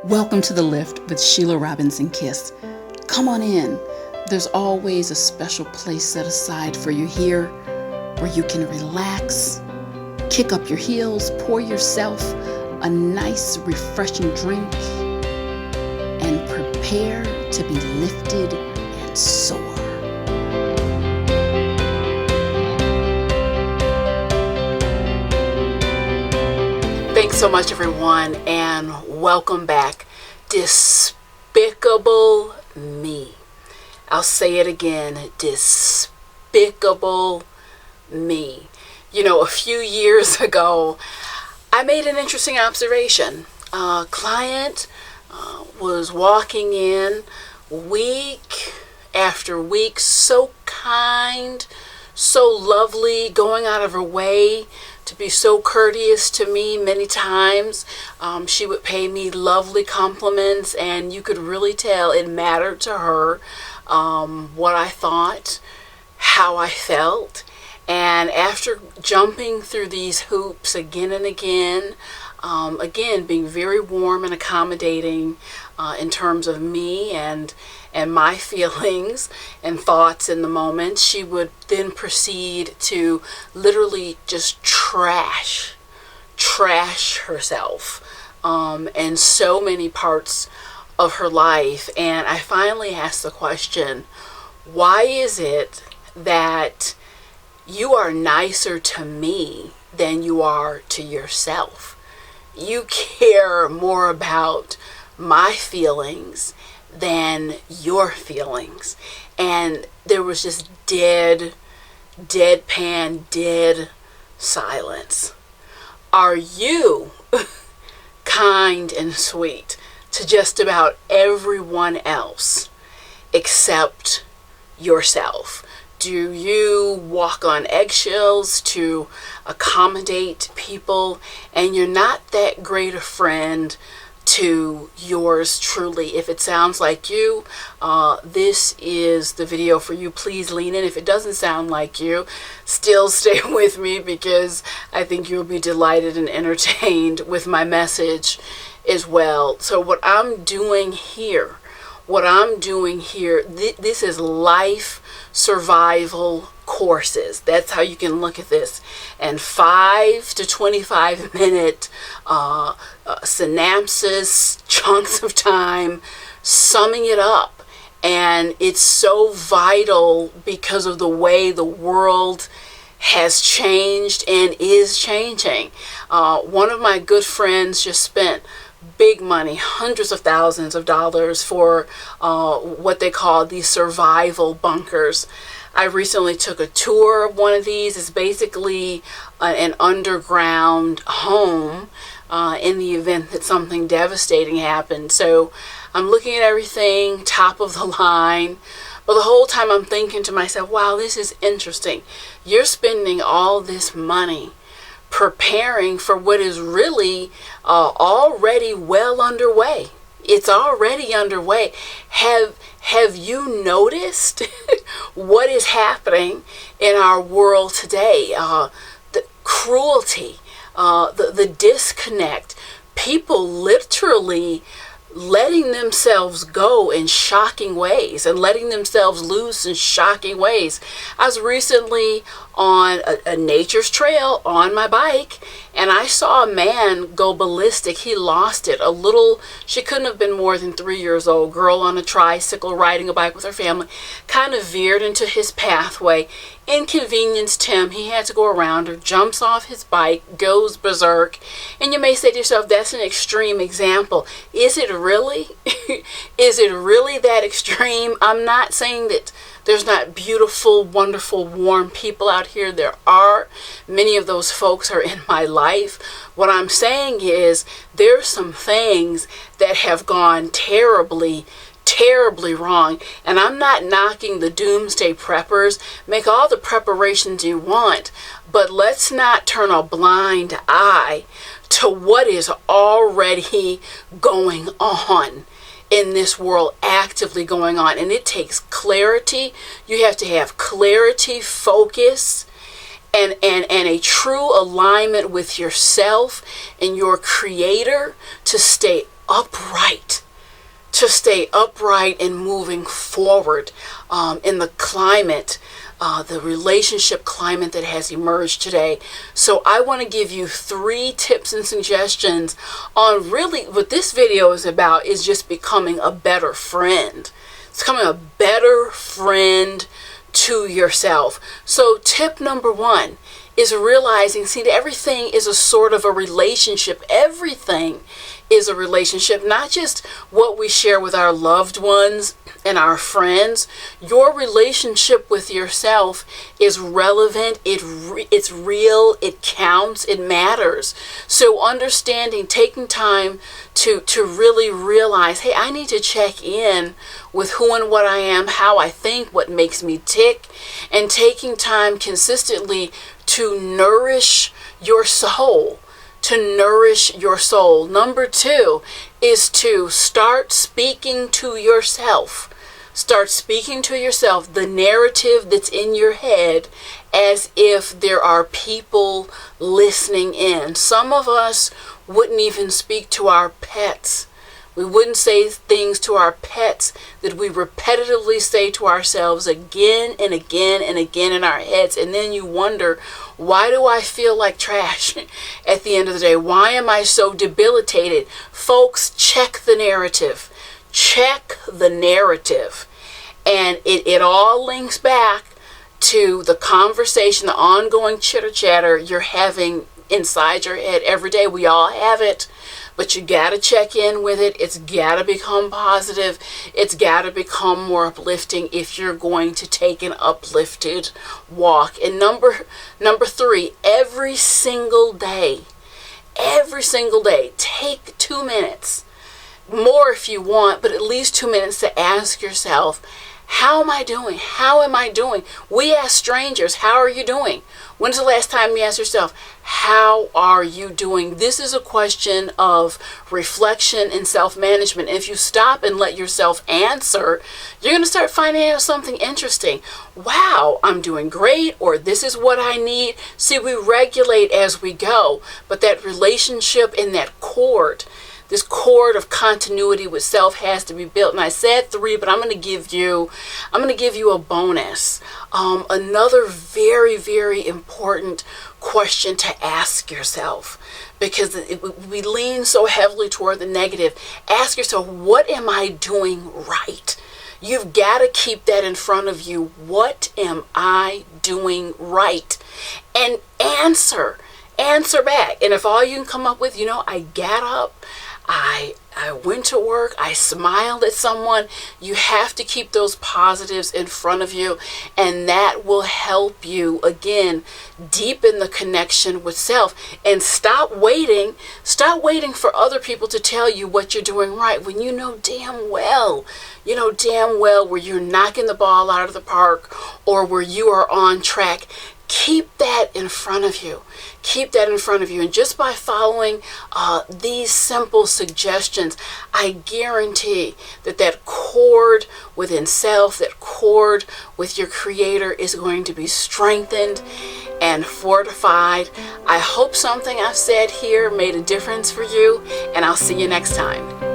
Welcome to The Lift with Sheila Robinson-Kis. Come on in. There's always a special place set aside for you here where you can relax, kick up your heels, pour yourself a nice, refreshing drink, and prepare to be lifted and soar. Thanks so much, everyone, and welcome back. Despicable Me. I'll say it again. Despicable Me. You know, a few years ago, I made an interesting observation. A client was walking in week after week, so kind, so lovely, going out of her way to be so courteous to me many times. She would pay me lovely compliments, and you could really tell it mattered to her what I thought, how I felt. And after jumping through these hoops again and again, being very warm and accommodating in terms of me and my feelings and thoughts in the moment, she would then proceed to literally just trash herself and so many parts of her life. And I finally asked the question, why is it that you are nicer to me than you are to yourself? You care more about my feelings than your feelings. And there was just dead silence. Are you kind and sweet to just about everyone else except yourself? Do you walk on eggshells to accommodate people, and you're not that great a friend to yours truly? If it sounds like you, this is the video for you. Please lean in. If it doesn't sound like you, still stay with me, because I think you'll be delighted and entertained with my message as well. So what I'm doing here, this is life survival courses. That's how you can look at this. And 5 to 25 minute synopsis, chunks of time, summing it up. And it's so vital because of the way the world has changed and is changing. One of my good friends just spent big money, hundreds of thousands of dollars, for what they call these survival bunkers. I recently took a tour of one of these. It's basically an underground home in the event that something devastating happened. So I'm looking at everything top of the line, but the whole time I'm thinking to myself, wow, this is interesting. You're spending all this money preparing for what is really already well underway. It's already underway. Have you noticed what is happening in our world today? The cruelty, the disconnect, people literally letting themselves go in shocking ways and letting themselves loose in shocking ways. I was recently on a nature's trail on my bike, and I saw a man go ballistic. He lost it. She couldn't have been more than 3 years old, girl on a tricycle riding a bike with her family, kind of veered into his pathway, inconvenienced him. He had to go around her, jumps off his bike, goes berserk. And you may say to yourself, that's an extreme example. Is it really? Is it really that extreme? I'm not saying that there's not beautiful, wonderful, warm people out here. There are. Many of those folks are in my life. What I'm saying is there's some things that have gone terribly wrong. And I'm not knocking the doomsday preppers. Make all the preparations you want, but let's not turn a blind eye to what is already going on in this world, actively going on. And it takes clarity. You have to have clarity, focus, and a true alignment with yourself and your creator to stay upright, and moving forward in the climate, the relationship climate that has emerged today. So I want to give you 3 tips and suggestions on really what this video is about, is just becoming a better friend. It's becoming a better friend to yourself. So tip number 1 is realizing, see, that everything is a sort of a relationship. Everything is a relationship, not just what we share with our loved ones and our friends. Your relationship with yourself is relevant, it's real, it counts, it matters. So understanding, taking time to really realize, hey, I need to check in with who and what I am, how I think, what makes me tick, and taking time consistently to nourish your soul. Number 2 is to start speaking to yourself. Start speaking to yourself the narrative that's in your head, as if there are people listening in. Some of us wouldn't even speak to our pets. We wouldn't say things to our pets that we repetitively say to ourselves again and again and again in our heads. And then you wonder, why do I feel like trash at the end of the day? Why am I so debilitated? Folks, check the narrative. Check the narrative. And it all links back to the conversation, the ongoing chitter-chatter you're having inside your head every day. We all have it. But you got to check in with it. It's got to become positive. It's got to become more uplifting if you're going to take an uplifted walk. And number 3, every single day, take 2 minutes, more if you want, but at least 2 minutes to ask yourself, how am I doing? How am I doing? We ask strangers, how are you doing? When's the last time you asked yourself, how are you doing? This is a question of reflection and self-management. If you stop and let yourself answer, you're going to start finding out something interesting. Wow, I'm doing great, or this is what I need. See, we regulate as we go, but that relationship and that this cord of continuity with self has to be built. And I said 3, but I'm going to give you a bonus. Another very, very important question to ask yourself, because we lean so heavily toward the negative. Ask yourself, what am I doing right? You've got to keep that in front of you. What am I doing right? And answer back. And if all you can come up with, I got up, I went to work, I smiled at someone, you have to keep those positives in front of you, and that will help you, again, deepen the connection with self. And stop waiting for other people to tell you what you're doing right, when you know damn well where you're knocking the ball out of the park or where you are on track. Keep that in front of you. And just by following these simple suggestions, I guarantee that cord within self, that cord with your Creator, is going to be strengthened and fortified. I hope something I've said here made a difference for you, and I'll see you next time.